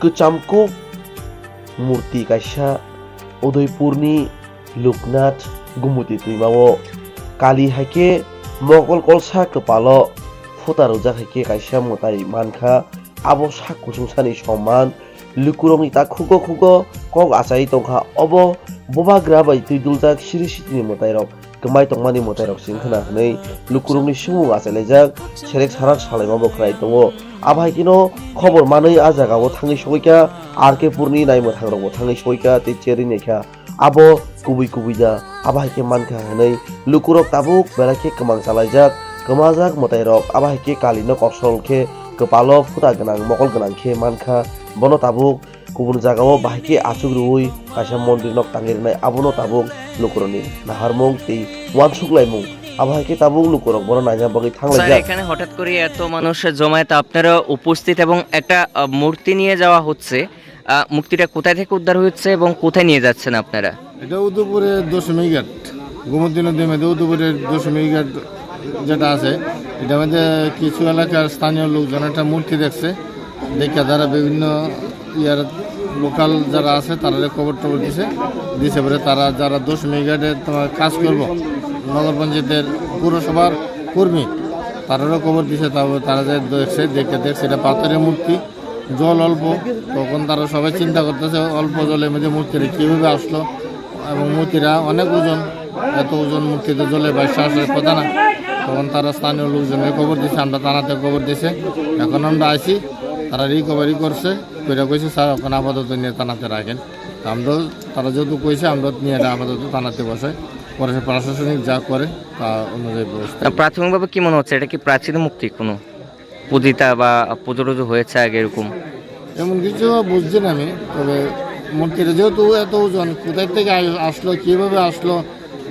kecamkuk murti kaisa Udaipurni Luknath Gumuti tuimao kali haike mogol kolsa kepalo futa rojak haike kaisa mutai mankha abo sak kusungsani somman lukurongni ta khugo kok achai tongkha obo bobagra bai tuiduljak siri sitini mutai rok kemai tongmani mutai rok singkhana hnei lukurongni sumung achalaijak serek sarak salaima bo khrai tongo abai kino khobor manui a jagao thangi soika RK Purni naimo thangrok thangi soika te cheri nekha abo kubui ja abai ke mankha hnei lukurok tabuk berake kemang chalaijak kemajak mutai rok abai ke kalino koksol khe kepalo futa ganang mokol ganang khe mankha bono tabuk kubun jagao bahike achugrui kaisa mondir nok tangirnai abono tabuk lukuroni naharmung tei wansuglaimung আবহাওয়াকে তাবুক লুকরক বড় নাইজা বগি থাংলাই sir এখানে হঠাৎ করে এত মানুষ জমায়েত আপনারা উপস্থিত এবং একটা মূর্তি নিয়ে যাওয়া হচ্ছে মূর্তিটা কোথায় থেকে উদ্ধার হচ্ছে এবং কোথায় নিয়ে যাচ্ছেন আপনারা? এটা উদয়পুরের দশমী ঘাট গোমতী নদীর মধ্যে উদয়পুরের দশমী ঘাট যেটা আছে এটার মধ্যে কিছু এলাকার স্থানীয় লোকজন একটা মূর্তি দেখছে দেখে তারা বিভিন্ন ইয়ার লোকাল যারা আছে তারা খবর টবর দিছে পরে তারা যারা দশমী ঘাটে তোমার কাজ করব নগর পঞ্চায়েতের পুরসভার কর্মী তারারও খবর দিছে তারপর তারা যে দেখছে এটা পাথরের মূর্তি জল অল্প তখন তারা সবাই চিন্তা করতেছে অল্প জলের মধ্যে মূর্তিটা কীভাবে আসলো এবং মূর্তিরা অনেক ওজন এত ওজন মূর্তিতে জলে বাইশে আসার কথা না তখন তারা স্থানীয় লোকজনের খবর দিছে আমরা থানাতে খবর দিছে এখন আমরা আইছি তারা রিকভারি করছে কইরা কইছে স্যার এখন আপাতত নিয়ে থানাতে রাখেন আমরাও তারা যেহেতু কইছে আমরা নিয়ে আপাতত থানাতে বসাই পরে প্রশাসনিক যা করে তা অনুযায়ী ব্যবস্থা। প্রাথমিকভাবে কি মনে হচ্ছে এটা কি প্রাচীন মূর্তি কোনো পূজিতা বা পুজো হয়েছে আগে এরকম? এমন কিছু বুঝছি না আমি, তবে মূর্তিটা যেহেতু এত ওজন কোথায় থেকে আসলো কীভাবে আসলো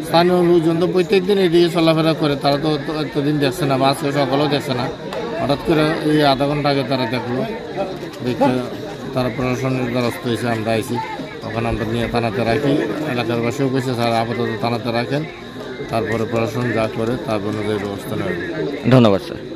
স্থানীয় লোকজন তো প্রত্যেক দিন এদিকে চলাফেরা করে তারা তো এতদিন দেখছে না বা আজকে সকালেও দেখছে না হঠাৎ করে এই আধা ঘন্টা আগে তারা দেখলো দেখে তারা প্রশাসনের দ্বারস্থ হয়েছে আমরা আইছি তখন আমরা নিয়ে থানাতে রাখি এলাকার বাসীও কইছে স্যার আপাতত থানাতে রাখেন তারপরে প্রশাসন যা করে তার অনুযায়ী ব্যবস্থা নেবে। ধন্যবাদ স্যার।